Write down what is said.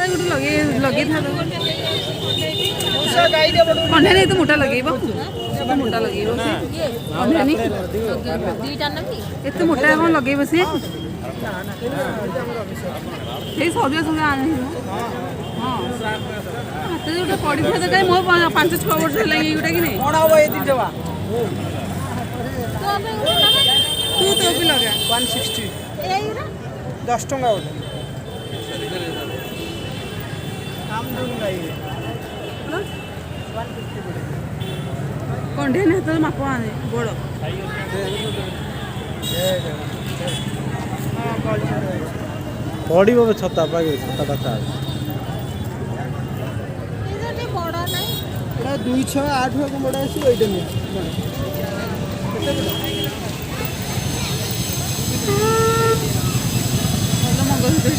गोटे लगे था कंढे नहीं तो मोटा लगे मोटा लगे एत मोटा कौन लगे सी सजा सजा आने हाँ हाथ गोटे पड़ी था कहीं मो 5-6 वर्ष है गोटे कि नहीं तू तो भी लगा 160 10 टंका गोटे कंढे नहीं तो माप आने बड़ पड़ो छता पागे छता कथा 268 को बड़ा आसी ओइटे नहीं मंगलसूत्र